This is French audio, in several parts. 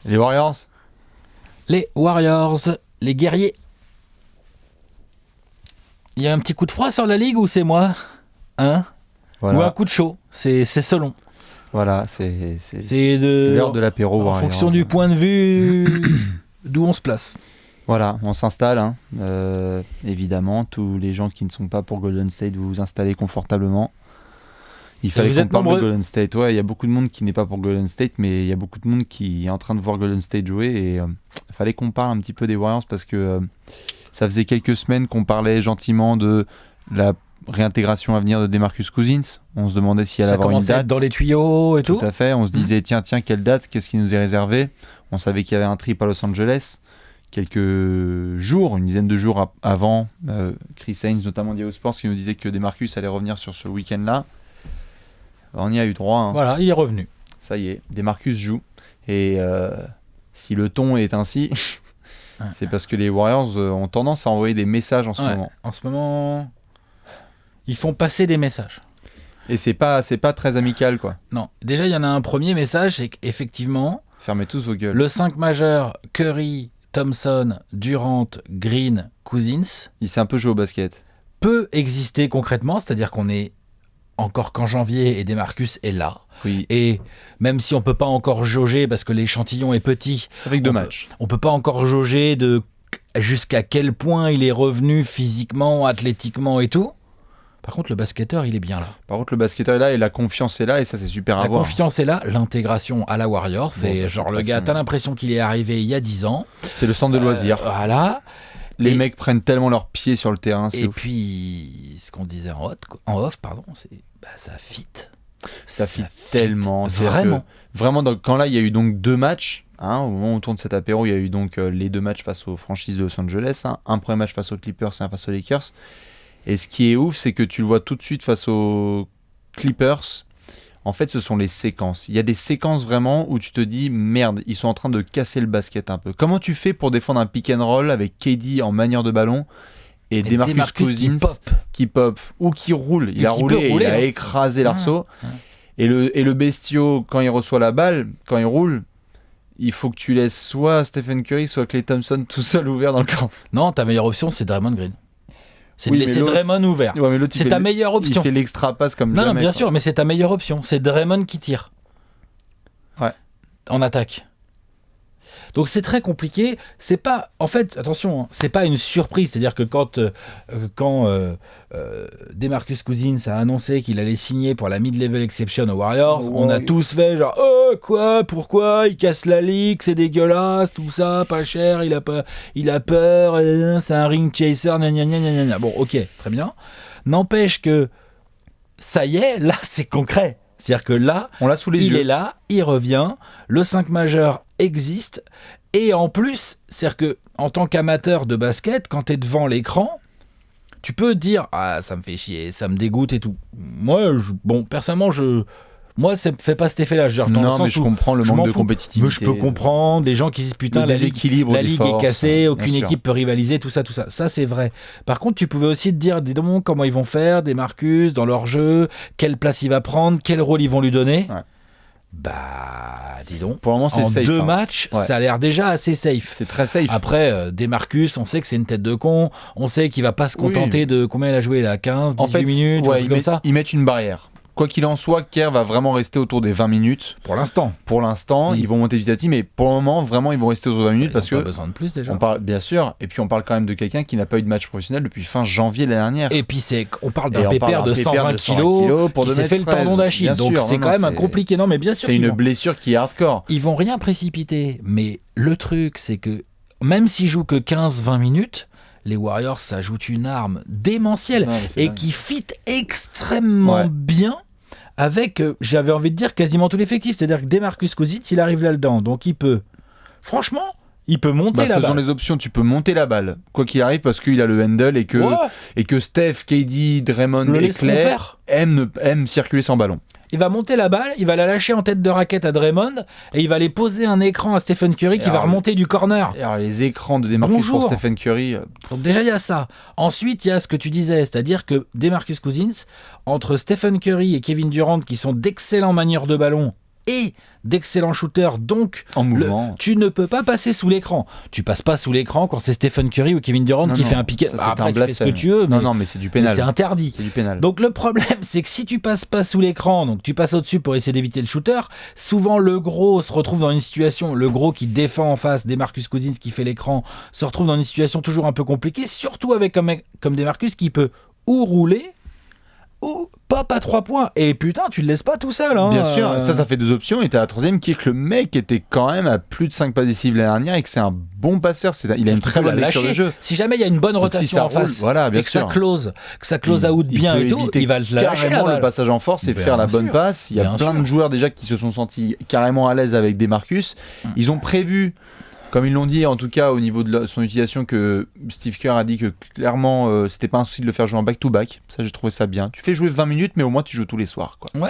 Les Warriors. Les Warriors, les guerriers. Il y a un petit coup de froid sur la ligue ou c'est moi hein Voilà. Ou un coup de chaud, c'est selon. Voilà, c'est l'heure de l'apéro. En Warriors. fonction du point de vue d'où on se place. Voilà, on s'installe. Hein. Évidemment, tous les gens qui ne sont pas pour Golden State, vous vous installez confortablement. Il fallait qu'on parle de Golden State. Ouais, il y a beaucoup de monde qui n'est pas pour Golden State, mais il y a beaucoup de monde qui est en train de voir Golden State jouer. Et il fallait qu'on parle un petit peu des Warriors parce que ça faisait quelques semaines qu'on parlait gentiment de la réintégration à venir de DeMarcus Cousins. On se demandait s'il allait avoir une date. Ça commençait à être dans les tuyaux et tout. Tout à fait. On se disait, tiens, quelle date? Qu'est-ce qui nous est réservé? On savait qu'il y avait un trip à Los Angeles. Quelques jours, une dizaine de jours avant, Chris Haynes, notamment d'Yahoo Sports, qui nous disait que DeMarcus allait revenir sur ce week-end-là. On y a eu droit. Hein. Voilà, il est revenu. Ça y est, DeMarcus joue. Et si le ton est ainsi, c'est parce que les Warriors ont tendance à envoyer des messages en ce moment. En ce moment, ils font passer des messages. Et c'est pas très amical, quoi. Non, déjà, il y en a un premier message, c'est qu'effectivement... Fermez tous vos gueules. Le 5 majeur, Curry, Thompson, Durant, Green, Cousins... Il s'est un peu joué au basket. Peut exister concrètement, c'est-à-dire qu'on est encore qu'en janvier et DeMarcus est là. Oui. Et même si on peut pas encore jauger parce que l'échantillon est petit, avec 2 matchs. On peut pas encore jauger de jusqu'à quel point il est revenu physiquement, athlétiquement et tout. Par contre, le basketteur, il est bien là. Par contre, le basketteur est là et la confiance est là et ça, c'est super à voir. La confiance est là, l'intégration à la Warrior, c'est genre le gars, t'as l'impression qu'il est arrivé il y a 10 ans. C'est le centre de loisirs. Voilà. Les mecs prennent tellement leurs pieds sur le terrain, c'est ouf. Puis, ce qu'on disait en off, c'est ça fit. Ça fit tellement. Vraiment. Donc, quand là, il y a eu donc 2 matchs. Hein, au moment où on tourne cet apéro, il y a eu donc les 2 matchs face aux franchises de Los Angeles. Hein, un premier match face aux Clippers et un face aux Lakers. Et ce qui est ouf, c'est que tu le vois tout de suite face aux Clippers. En fait, ce sont les séquences. Il y a des séquences vraiment où tu te dis, merde, ils sont en train de casser le basket un peu. Comment tu fais pour défendre un pick and roll avec KD en manière de ballon et DeMarcus Cousins qui pop ou qui roule? Il a roulé, il a écrasé l'arceau. Et le bestiau, quand il reçoit la balle, quand il roule, il faut que tu laisses soit Stephen Curry, soit Klay Thompson tout seul ouvert dans le camp. Non, ta meilleure option, c'est Draymond Green. C'est de laisser Draymond ouvert. Ouais, c'est ta meilleure option. Il fait l'extra passe comme jamais. Non, bien sûr, mais c'est ta meilleure option. C'est Draymond qui tire. Ouais. En attaque. Donc c'est très compliqué. C'est pas, en fait, attention, c'est pas une surprise. C'est-à-dire que quand DeMarcus Cousins a annoncé qu'il allait signer pour la mid-level exception aux Warriors, on a tous fait genre quoi, pourquoi il casse la ligue, c'est dégueulasse, tout ça, pas cher, il a peur, c'est un ring chaser, gna gna gna gna gna. Bon, ok, très bien. N'empêche que ça y est, là c'est concret. C'est-à-dire que là, on l'a sous les yeux. Il est là, il revient, le 5 majeur existe, et en plus, c'est-à-dire que en tant qu'amateur de basket, quand tu es devant l'écran, tu peux dire « Ah, ça me fait chier, ça me dégoûte et tout ». Personnellement, moi, ça me fait pas cet effet-là. Genre, dans le sens mais je comprends le manque de compétitivité. Mais je peux comprendre des gens qui disent putain, la ligue est cassée, aucune équipe peut rivaliser, tout ça. Ça, c'est vrai. Par contre, tu pouvais aussi te dire, dis donc, comment ils vont faire, DeMarcus, dans leur jeu, quelle place il va prendre, quel rôle ils vont lui donner. Ouais. Bah, dis donc. Pour le moment, c'est safe. En 2 matchs, ça a l'air déjà assez safe. C'est très safe. Après, DeMarcus, on sait que c'est une tête de con. On sait qu'il va pas se contenter de combien il a joué là, 15, 18 minutes, un truc comme ça. Ils mettent une barrière. Quoi qu'il en soit, Kerr va vraiment rester autour des 20 minutes. Pour l'instant, ils vont monter petit à petit, mais pour le moment, vraiment, ils vont rester autour de 20 minutes parce que. Ils n'ont pas besoin de plus déjà. On parle, bien sûr, et puis on parle quand même de quelqu'un qui n'a pas eu de match professionnel depuis fin janvier l'année dernière. Et puis on parle d'un pépère de 120 kilos qui s'est fait le tendon d'Achille. Donc c'est quand même compliqué. Non, mais bien sûr. C'est une blessure qui est hardcore. Ils vont rien précipiter, mais le truc, c'est que même s'ils jouent que 15-20 minutes, les Warriors s'ajoutent une arme démentielle et qui fit extrêmement bien. Avec, j'avais envie de dire, quasiment tout l'effectif. C'est-à-dire que DeMarcus Cousins, il arrive là-dedans. Donc il peut, franchement, monter la balle. Faisons les options, tu peux monter la balle. Quoi qu'il arrive, parce qu'il a le handle et que Steph, KD, Draymond et Clay aiment circuler sans ballon. Il va monter la balle, il va la lâcher en tête de raquette à Draymond et il va aller poser un écran à Stephen Curry qui va remonter du corner. Alors les écrans de DeMarcus pour Stephen Curry. Donc déjà il y a ça. Ensuite il y a ce que tu disais, c'est-à-dire que DeMarcus Cousins, entre Stephen Curry et Kevin Durant qui sont d'excellents manieurs de ballon et d'excellents shooters, donc En mouvement. tu ne peux pas passer sous l'écran. Tu passes pas sous l'écran quand c'est Stephen Curry ou Kevin Durant qui fait un piqué. Ça, c'est Après, un tu fais ce que blasphème. tu veux, mais, mais c'est du mais pénal. c'est interdit. C'est du pénal. Donc le problème, c'est que si tu passes pas sous l'écran, donc tu passes au-dessus pour essayer d'éviter le shooter, souvent le gros se retrouve dans une situation, le gros qui défend en face, DeMarcus Cousins qui fait l'écran, se retrouve dans une situation toujours un peu compliquée, surtout avec un mec comme DeMarcus qui peut ou rouler, ou pop à 3 points. Et putain, tu le laisses pas tout seul. Hein, Bien sûr, ça fait 2 options. Et t'as la troisième qui est que le mec était quand même à plus de 5 passes décisives l'année dernière et que c'est un bon passeur. Il a une très bonne lecture de jeu. Si jamais il y a une bonne rotation si ça en roule, face, voilà, bien et que ça sûr. close out bien peut et tout, éviter il va la lâcher carrément la le balle. passage en force et Bien faire la bonne sûr. passe. Il y a Bien plein sûr. de joueurs déjà qui se sont sentis carrément à l'aise avec des Marcus. Ils ont prévu, comme ils l'ont dit en tout cas au niveau de son utilisation, que Steve Kerr a dit que clairement c'était pas un souci de le faire jouer en back-to-back. Ça, j'ai trouvé ça bien. Tu fais jouer 20 minutes mais au moins tu joues tous les soirs, quoi. Ouais.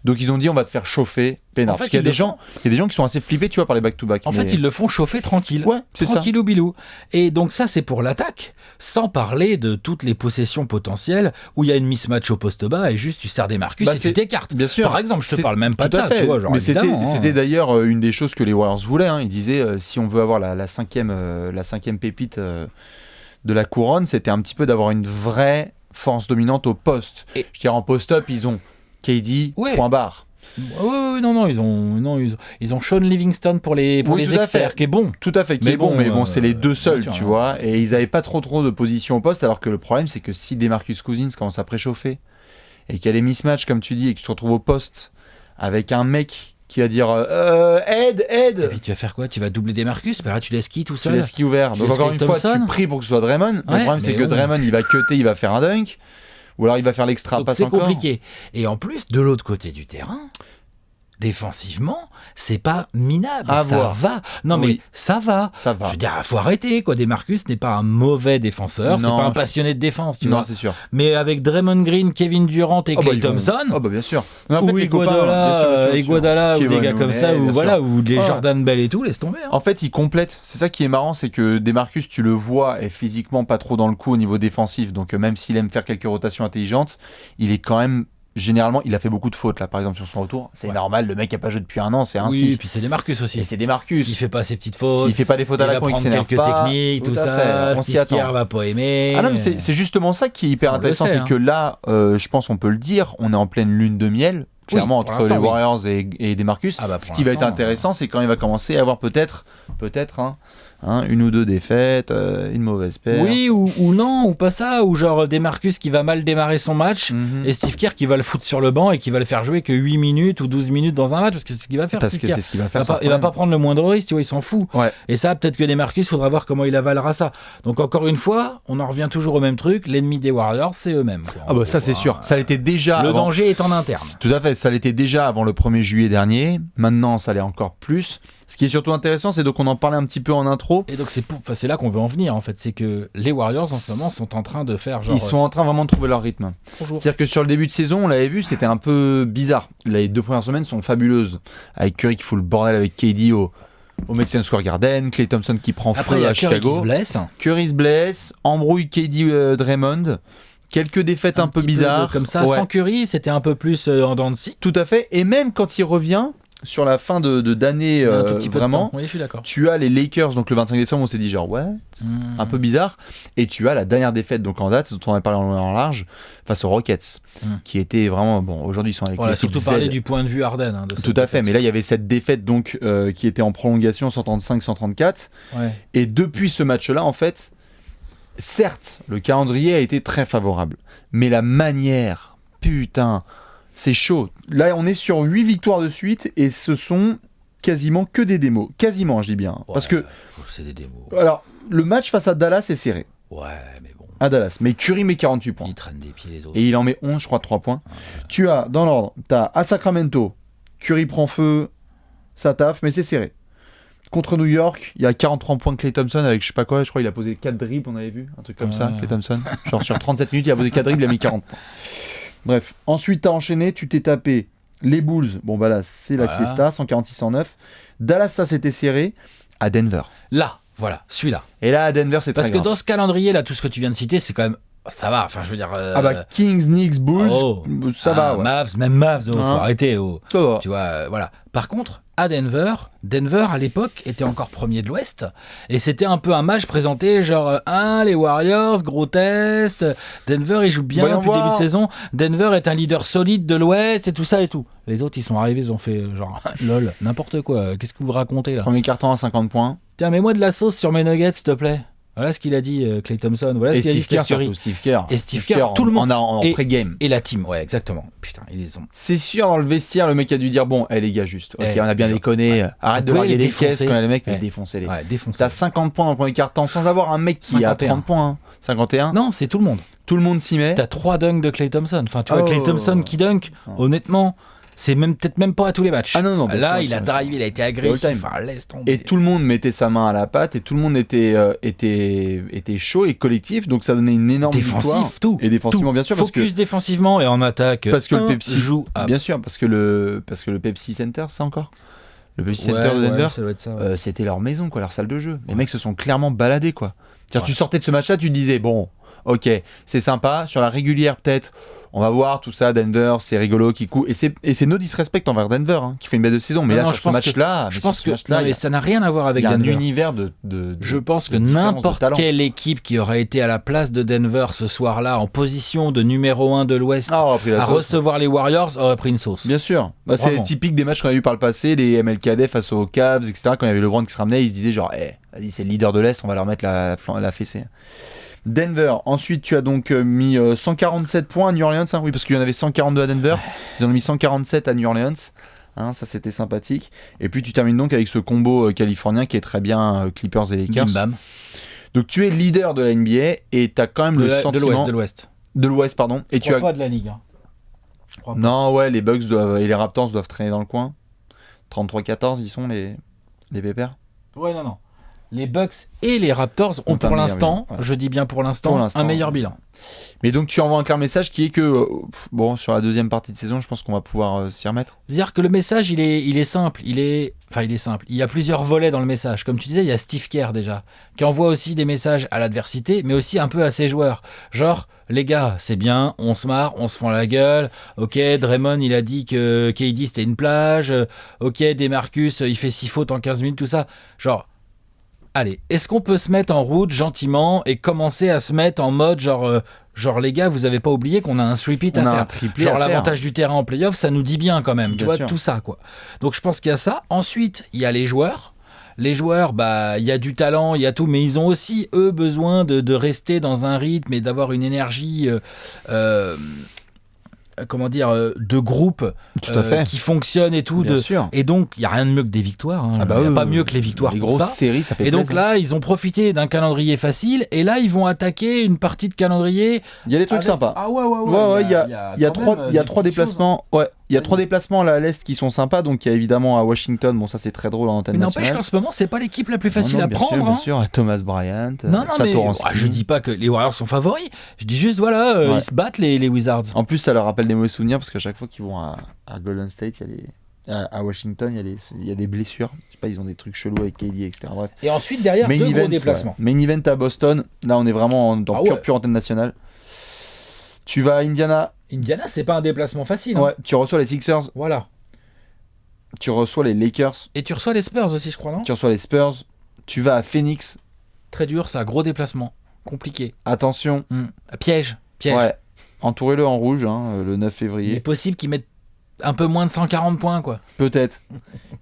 Donc ils ont dit on va te faire chauffer peinard. En fait, Parce qu'il y a des gens qui sont assez flippés, tu vois, par les back-to-back. En fait, ils le font chauffer tranquille. Ouais, c'est ça. Tranquillou bilou. Et donc ça, c'est pour l'attaque, sans parler de toutes les possessions potentielles où il y a une mismatch au poste bas et juste tu sers des Marcus et tu t'écartes. Bien sûr. Par exemple, je te parle même pas de Tout à ça, fait. tu vois. Genre, mais évidemment, c'était d'ailleurs une des choses que les Warriors voulaient. Hein. Ils disaient si on veut avoir la cinquième pépite de la couronne, c'était un petit peu d'avoir une vraie force dominante au poste. Et- Je dirais en post-up, ils ont KD, Ouais. point barre. Non, ils ont Sean Livingston pour les Oui, tout à externes, fait. qui est bon. Tout à fait, qui Mais est bon, mais bon, c'est les deux seuls, bien sûr, tu hein. vois. Et ils n'avaient pas trop de position au poste, alors que le problème, c'est que si DeMarcus Cousins commence à préchauffer et qu'il y a des mismatchs, comme tu dis, et que tu te retrouves au poste avec un mec qui va dire aide. Et puis tu vas faire quoi? Tu vas doubler des Marcus? Bah là, tu laisses qui tout Tu seul? laisses qui ouvert. Tu Donc laisses encore Klay une fois, Thompson. tu pries pour que ce soit Draymond. Le problème, c'est mais que bon. Draymond, il va cutter, il va faire un dunk. Ou alors il va faire l'extra Donc passe c'est encore. compliqué. Et en plus, de l'autre côté du terrain, défensivement, c'est pas minable. À ça voir. va. Non, mais Oui. ça va. Ça va. Je veux dire, faut arrêter, quoi. Demarcus n'est pas un mauvais défenseur, c'est Non, pas un passionné de défense, tu Non, vois. c'est sûr. Mais avec Draymond Green, Kevin Durant et Klay Thompson, Oh bah bien sûr. Mais en fait, ou les copains, Iguodala, bien sûr. ou des Kevin gars comme Looney, ça, ou bien voilà, sûr. ou des Ouais. Jordan Bell et tout, laisse tomber. Hein. En fait, il complète. C'est ça qui est marrant, c'est que DeMarcus, tu le vois, est physiquement pas trop dans le coup au niveau défensif. Donc même s'il aime faire quelques rotations intelligentes, il est quand même généralement, il a fait beaucoup de fautes là, par exemple sur son retour. C'est Ouais. normal, le mec a pas joué depuis un an, c'est Oui, ainsi. et puis c'est Demarcus aussi. Et c'est DeMarcus. S'il fait pas ses petites fautes, S'il fait pas des fautes à il la va con, il prendre s'énerve quelques pas. techniques, tout à ça. fait. On s'y Steve Kerr attend. va pas aimer. Ah non, mais c'est justement ça qui est hyper On le intéressant, sait, c'est hein. que là, je pense on peut le dire, on est en pleine lune de miel, clairement, pour entre les l'instant, oui. Warriors et DeMarcus. Ah bah, pour Ce qui va être l'instant, intéressant, c'est quand il va commencer à avoir peut-être une ou deux défaites, une mauvaise paire. Oui, ou non, ou pas ça, ou genre Demarcus qui va mal démarrer son match, Mhm. et Steve Kerr qui va le foutre sur le banc et qui va le faire jouer que 8 minutes ou 12 minutes dans un match, parce que c'est ce qu'il va faire. Parce Steve que Kerr. c'est ce qu'il va Il faire. va pas, il va pas prendre le moindre risque, tu vois, il s'en fout. Ouais. Et ça, peut-être que Demarcus, faudra voir comment il avalera ça. Donc encore une fois, on en revient toujours au même truc, l'ennemi des Warriors, c'est eux-mêmes. Quoi. Ah bah ça c'est sûr. Ça l'était déjà. Le avant. danger est en interne. Tout à fait, ça l'était déjà avant le 1er juillet dernier. Maintenant, ça l'est encore plus. Ce qui est surtout intéressant, c'est donc on en parlait un petit peu en intro. Et donc c'est là qu'on veut en venir en fait, c'est que les Warriors en ce moment sont en train de faire genre. Ils sont en train vraiment de trouver leur rythme. Bonjour. C'est-à-dire que sur le début de saison, on l'avait vu, c'était un peu bizarre. Les 2 premières semaines sont fabuleuses. Avec Curry qui fout le bordel avec KD au Madison Square Garden, Klay Thompson qui prend Après, feu il y à a Curry qui se Chicago. blesse. Curry se blesse, embrouille KD Draymond. Quelques défaites un peu petit bizarres. comme ça, Ouais. sans Curry, c'était un peu plus en dents de scie. Tout à fait. Et même quand il revient, sur la fin d'année, Un tout petit peu de vraiment, temps. Oui, je suis d'accord. tu as les Lakers, donc le 25 décembre, on s'est dit genre, ouais, un peu bizarre. Et tu as la dernière défaite, donc en date, dont on a parlé en large, face aux Rockets, qui était vraiment, bon, aujourd'hui ils sont avec Voilà, l'équipe surtout Z. parler du point de vue Harden. Hein, de cette Tout à fait, défaite. mais là il y avait cette défaite donc qui était en prolongation 135-134. Ouais. Et depuis ce match-là, en fait, certes, le calendrier a été très favorable, mais la manière, putain, c'est chaud. Là, on est sur 8 victoires de suite et ce sont quasiment que des démos. Quasiment, je dis bien. Parce que, c'est des démos. alors, le match face à Dallas est serré. Ouais, mais bon, À Dallas. Mais Curry met 48 points. ils traînent des pieds les autres. Et il en met 11, je crois, 3 points. Tu as, dans l'ordre, tu as à Sacramento, Curry prend feu, ça taffe, mais c'est serré. Contre New York, il y a 43 points de Klay Thompson avec je sais pas quoi, je crois qu'il a posé 4 dribbles, on avait vu, un truc comme ça, Klay Thompson. Genre sur 37 minutes, il a posé 4 dribbles, il a mis 40 points. Bref, ensuite t'as enchaîné, tu t'es tapé les Bulls, bon bah là c'est la fiesta, 146-109. Dallas, ça c'était serré, à Denver. Là, voilà, celui-là. Et là à Denver c'est Parce très que grave. dans ce calendrier là, tout ce que tu viens de citer, c'est quand même Ça va, enfin, je veux dire. Ah bah, Kings, Knicks, Bulls, ça va. Ouais. Mavs, faut arrêter. Ça va. Tu vois, voilà. Par contre, à Denver, à l'époque, était encore premier de l'Ouest. Et c'était un peu un match présenté, genre, les Warriors, gros test. Denver, ils jouent bien depuis le début de saison. Denver est un leader solide de l'Ouest et tout ça et tout. Les autres, ils sont arrivés, ils ont fait, genre, lol, n'importe quoi. Qu'est-ce que vous racontez là ? Premier carton à 50 points. Tiens, mets-moi de la sauce sur mes nuggets, s'il te plaît. Voilà ce qu'il a dit, Klay Thompson. Voilà ce qu'il a dit, Steph Curry. Steve Kerr. Et Steve Kerr, tout le monde. En pré-game. Et la team, ouais, exactement. Putain, ils les ont. C'est sûr, dans le vestiaire, le mec a dû dire bon, les gars, juste. Ok, on a bien déconné. Arrête de larguer les caisses quand les mecs, mais défoncez-les. Ouais, défoncez. T'as 50 points dans le premier quart-temps sans avoir un mec qui 51. A 30 points. Hein. 51. Non, c'est tout le monde. Tout le monde s'y met. T'as 3 dunks de Klay Thompson. Enfin, tu vois, Klay Thompson qui dunk, honnêtement. C'est peut-être même pas à tous les matchs. Ah non, là, sûr, il a drivé, il a été agressif. Enfin, laisse tomber. Et tout le monde mettait sa main à la pâte et tout le monde était chaud et collectif. Donc ça donnait une énorme victoire. Tout. Et défensivement, bien sûr. Focus défensivement et en attaque. Parce que le Pepsi joue. Bien sûr, parce que le Pepsi Center, c'est encore. Le Pepsi Center de Denver, ça doit être ça, c'était leur maison, quoi, leur salle de jeu. Les mecs se sont clairement baladés, quoi. C'est-à-dire, tu sortais de ce match-là, tu te disais, bon, ok, c'est sympa. Sur la régulière, peut-être, on va voir tout ça. Denver, c'est rigolo, qui coûte. Et c'est no disrespect envers Denver, hein, qui fait une belle de saison. Mais là, sur ce match-là, ça n'a rien à voir avec Denver. Il y a un univers je pense que n'importe quelle équipe qui aurait été à la place de Denver ce soir-là, en position de numéro 1 de l'Ouest, à recevoir les Warriors, aurait pris une sauce. Bien sûr. Bah, c'est typique des matchs qu'on a eu par le passé, les MLKD face aux Cavs, etc. Quand il y avait LeBron qui se ramenait, ils se disaient genre, vas-y, c'est le leader de l'Est, on va leur mettre la fessée. Denver, ensuite tu as donc mis 147 points à New Orleans, hein, oui, parce qu'il y en avait 142 à Denver, ils en ont mis 147 à New Orleans, hein, ça c'était sympathique. Et puis tu termines donc avec ce combo californien qui est très bien, Clippers et Lakers. Bim bam. Donc tu es leader de la NBA et tu as quand même le sentiment... De l'Ouest, pardon. Et tu as pas de la Ligue. Hein. Non, ouais, les Bucks et les Raptors doivent traîner dans le coin. 33-14, ils sont les Pépères. Ouais, non. Les Bucks et les Raptors ont pour l'instant, je dis bien pour l'instant, un meilleur bilan. Mais donc tu envoies un clair message qui est que, sur la deuxième partie de saison, je pense qu'on va pouvoir s'y remettre. C'est-à-dire que le message, il est simple. Il est simple. Il y a plusieurs volets dans le message. Comme tu disais, il y a Steve Kerr déjà, qui envoie aussi des messages à l'adversité, mais aussi un peu à ses joueurs. Genre, les gars, c'est bien, on se marre, on se fend la gueule. Ok, Draymond, il a dit que KD c'était une plage. Ok, DeMarcus, il fait 6 fautes en 15 minutes, tout ça. Genre, allez, est-ce qu'on peut se mettre en route gentiment et commencer à se mettre en mode genre les gars, vous avez pas oublié qu'on a un three-peat à faire. Genre l'avantage du terrain en play-off, ça nous dit bien quand même. Tu vois, tout ça quoi. Donc je pense qu'il y a ça. Ensuite, il y a les joueurs. Les joueurs, il y a du talent, il y a tout, mais ils ont aussi, eux, besoin de rester dans un rythme et d'avoir une énergie... de groupe qui fonctionne et tout. Et donc, il n'y a rien de mieux que des victoires. Hein. Il n'y a pas mieux que les victoires. Les grosses séries, ça fait plaisir. Et donc là, ils ont profité d'un calendrier facile et là, ils vont attaquer une partie de calendrier. Il y a des trucs sympas. Ah ouais. Il y a trois déplacements. Ouais. Il y a 3 déplacements là, à l'Est qui sont sympas. Donc il y a évidemment à Washington. Bon, ça c'est très drôle en antenne nationale. Mais n'empêche qu'en ce moment, c'est pas l'équipe la plus facile à prendre. Bien sûr. Thomas Bryant, Satoransky. Je dis pas que les Warriors sont favoris. Je dis juste, ils se battent les Wizards. En plus, ça leur rappelle des mauvais souvenirs parce qu'à chaque fois qu'ils vont à Golden State, à Washington, il y a des blessures. Je sais pas, ils ont des trucs chelous avec KD, etc. Bref. Et ensuite, derrière, deux gros déplacements. Main event à Boston. Là, on est vraiment dans pure antenne nationale. Tu vas à Indiana. Indiana, c'est pas un déplacement facile. Ouais, tu reçois les Sixers. Voilà. Tu reçois les Lakers. Et tu reçois les Spurs aussi, je crois, non ? Tu reçois les Spurs. Tu vas à Phoenix. Très dur, ça, gros déplacement. Compliqué. Attention. Piège. Ouais. Entourez-le en rouge, le 9 février. Il est possible qu'ils mettent un peu moins de 140 points, quoi. Peut-être.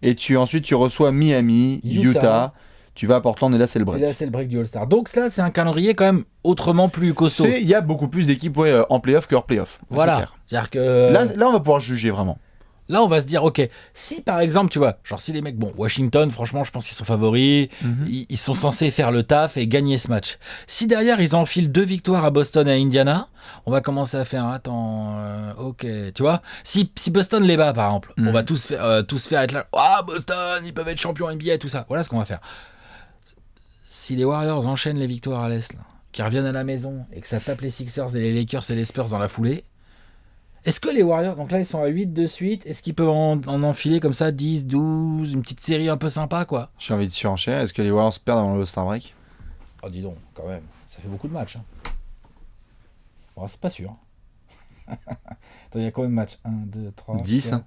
Et ensuite, tu reçois Miami, Utah. Tu vas à Portland et là, c'est le break. Et là, c'est le break du All-Star. Donc ça, c'est un calendrier quand même autrement plus costaud. Il y a beaucoup plus d'équipes en play-off que hors play-off. Voilà. C'est-à-dire que... Là, on va pouvoir juger vraiment. Là, on va se dire, ok, si par exemple, tu vois, genre si les mecs, Washington, franchement, je pense qu'ils sont favoris, ils sont censés faire le taf et gagner ce match. Si derrière, ils enfilent 2 victoires à Boston et à Indiana, on va commencer à faire, ok, tu vois. Si Boston les bat, par exemple, on va tous faire être là, Boston, ils peuvent être champions NBA et tout ça. Voilà ce qu'on va faire. Si les Warriors enchaînent les victoires à l'Est, là, qui reviennent à la maison et que ça tape les Sixers et les Lakers et les Spurs dans la foulée, est-ce que les Warriors, donc là ils sont à 8 de suite, est-ce qu'ils peuvent en enfiler comme ça 10, 12, une petite série un peu sympa quoi ? J'ai envie de surenchérir, est-ce que les Warriors perdent avant le All-Star Break ? Oh dis donc, quand même, ça fait beaucoup de matchs. Oh, c'est pas sûr. Attends, il y a combien de matchs 1, 2, 3, 10, 4,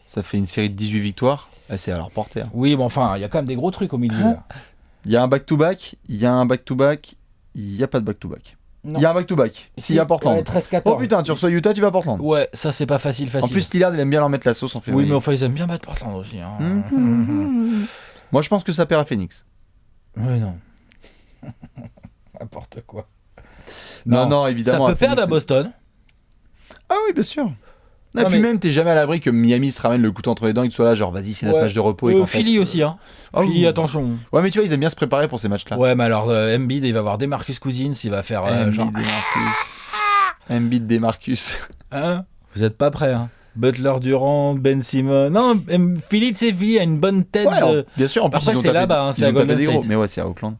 Ça fait une série de 18 victoires. C'est à leur portée. Hein. Oui, mais enfin, il y a quand même des gros trucs au milieu. Là. Il y a un back-to-back, il y a un back-to-back, il n'y a pas de back-to-back. Il y a un back-to-back. S'il y a Portland. Ouais, 13-14. Oh putain, tu reçois Utah, tu vas à Portland. Ouais, ça c'est pas facile. En plus, Lillard, il aime bien leur mettre la sauce en février. Oui, mais enfin, ils aiment bien battre Portland aussi. Hein. Moi, je pense que ça perd à Phoenix. Oui, non. N'importe quoi. Non, évidemment. Ça peut perdre à Boston. Ah oui, bien sûr. Et Non, puis mais- même, t'es jamais à l'abri que Miami se ramène le couteau entre les dents et que tu sois là, genre, vas-y, c'est notre match de repos. Et qu'en fait... Philly aussi, hein. Ah oui. Philly, attention. Ouais, mais tu vois, ils aiment bien se préparer pour ces matchs-là. Ouais, mais alors, Embiid, il va avoir Demarcus Cousins, il va faire genre... Embiid, Demarcus. Hein, vous êtes pas prêts, hein. Butler, Durant, Ben Simmons... Non, Philly, tu sais, Philly a une bonne tête Ouais, bien sûr, en plus, Après, ils ont c'est tapé- là-bas, hein, ils c'est à ont tapé Golden des gros. State. Mais ouais, c'est à Oakland.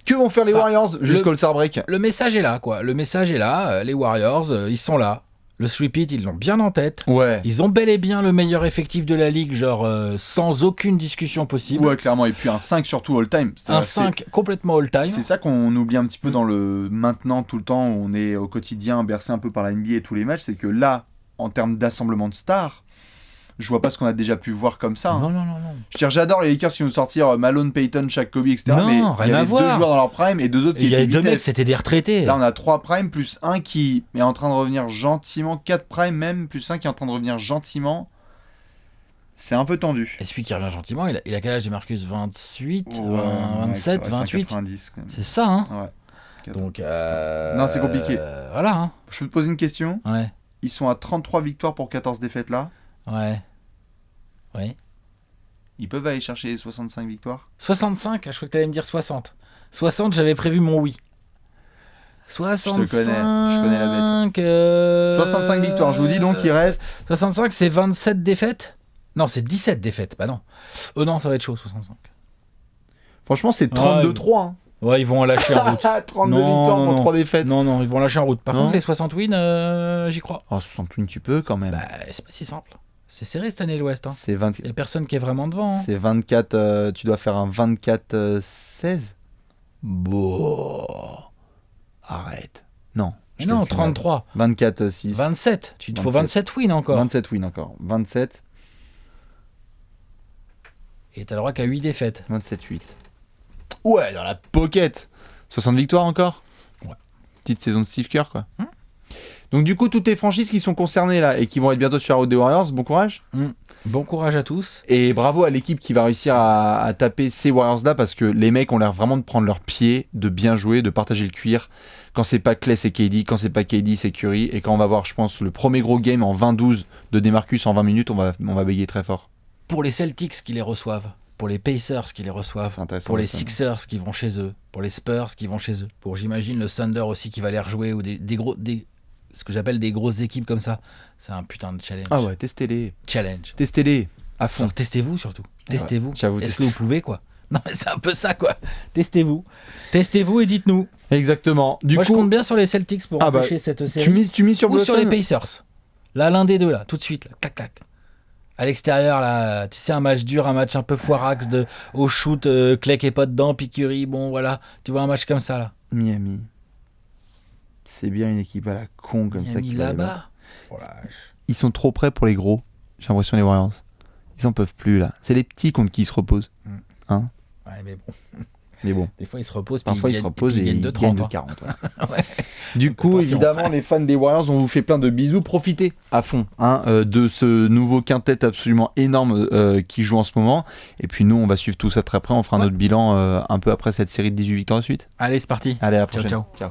Que vont faire les Enfin, Warriors jusqu'au All-Star Break? Le message est là, quoi. Le message est là. Les Warriors, ils sont là. Le three-peat, ils l'ont bien en tête. Ouais. Ils ont bel et bien le meilleur effectif de la ligue, genre sans aucune discussion possible. Ouais, clairement. Et puis un 5 surtout all-time. Un 5 complètement all-time. C'est ça qu'on oublie un petit peu dans le maintenant, tout le temps, où on est au quotidien bercé un peu par la NBA et tous les matchs. C'est que là, en termes d'assemblement de stars, je vois pas ce qu'on a déjà pu voir comme ça. Hein. Non. Je veux dire, j'adore les Lakers qui vont sortir Malone, Payton, Shaq, Kobe, etc. Non, mais rien il y à avait voir. 2 joueurs dans leur prime et 2 autres qui Il y étaient a deux vitesse. mecs, c'était des retraités. Là, on a 3 primes plus 1 qui est en train de revenir gentiment. 4 primes même, plus 1 qui est en train de revenir gentiment. C'est un peu tendu. Et celui qui revient gentiment, il a quel âge, Marcus? 28, Ouais, 27, ouais, c'est 28. 90 quand même. C'est ça, hein. Ouais. Donc, Non, c'est compliqué. Voilà, hein. Je peux te poser une question? Ouais. Ils sont à 33 victoires pour 14 défaites là. Ouais. Oui. Ils peuvent aller chercher les 65 victoires? 65, je crois que tu allais me dire 60. 60, j'avais prévu mon oui. 65. Je connais la bête. 65 victoires, je vous dis donc il reste. 65, c'est 27 défaites? Non, c'est 17 défaites, bah non. Non, ça va être chaud, 65. Franchement, c'est 32-3. Hein. Ouais, ils vont en lâcher en route. 32 Non, victoires non, pour non. 3 défaites. Non, ils vont lâcher en route. Par Non. contre, les 60 wins, j'y crois. Oh, 60 wins, tu peux quand même. Bah, c'est pas si simple. C'est serré cette année, l'Ouest. Hein. C'est 20... Il y a personne qui est vraiment devant. Hein. C'est 24. Tu dois faire un 24-16. Bon. Arrête. Non. je Non, calcule mal. 33. 24-6. 27. Il te faut 27. 27 wins encore. 27 wins encore. 27. Et t'as le droit qu'à 8 défaites. 27-8. Ouais, dans la pocket. 60 victoires encore. Ouais. Petite saison de Steve Kerr, quoi. Donc, du coup, toutes les franchises qui sont concernées là et qui vont être bientôt sur la route des Warriors, bon courage. Bon courage à tous. Et bravo à l'équipe qui va réussir à taper ces Warriors là parce que les mecs ont l'air vraiment de prendre leur pied, de bien jouer, de partager le cuir. Quand c'est pas Clay, c'est KD. Quand c'est pas KD, c'est Curry. Et quand on va voir, je pense, le premier gros game en 20-12 de Demarcus en 20 minutes, on va bégayer très fort. Pour les Celtics qui les reçoivent, pour les Pacers qui les reçoivent, C'est intéressant, pour les ça. Sixers qui vont chez eux, pour les Spurs qui vont chez eux, pour j'imagine le Thunder aussi qui va les rejouer ou ce que j'appelle des grosses équipes comme ça. C'est un putain de challenge. Ah ouais, testez-les. Challenge. Testez-les à fond. Genre, testez-vous surtout. Testez-vous. Ouais, j'avoue, Est-ce testez. que vous pouvez quoi? Non mais c'est un peu ça quoi. Testez-vous. Testez-vous et dites-nous. Exactement. Du Moi coup, je compte bien sur les Celtics pour Ah bah, empêcher cette série. tu mises sur Ou sur Boston les Pacers. Là, l'un des deux, là, tout de suite, là, clac, clac. À l'extérieur, là, tu sais, un match dur, un match un peu foirax, au shoot, Clay qui est pas dedans, puis Curry, bon, voilà. Tu vois, un match comme ça, là. Miami. C'est bien une équipe à la con comme ça Miami qui va les battre. là-bas. Oh la vache. Ils sont trop prêts pour les gros. J'ai l'impression les Warriors. Ils en peuvent plus là. C'est les petits contre qui ils se reposent. Hein? Ouais, mais bon. Mais bon. Des fois, ils se reposent, puis Parfois ils se reposent et ils gagnent ils de gagnent 30. de hein. 40. ouais. Ouais. Du coup, Attention. évidemment, les fans des Warriors, on vous fait plein de bisous. Profitez à fond de ce nouveau quintet absolument énorme qui joue en ce moment. Et puis nous, on va suivre tout ça très près. On fera notre bilan un peu après cette série de 18 victoires de suite. Allez, c'est parti. Allez, à la Ciao, prochaine. ciao. Ciao.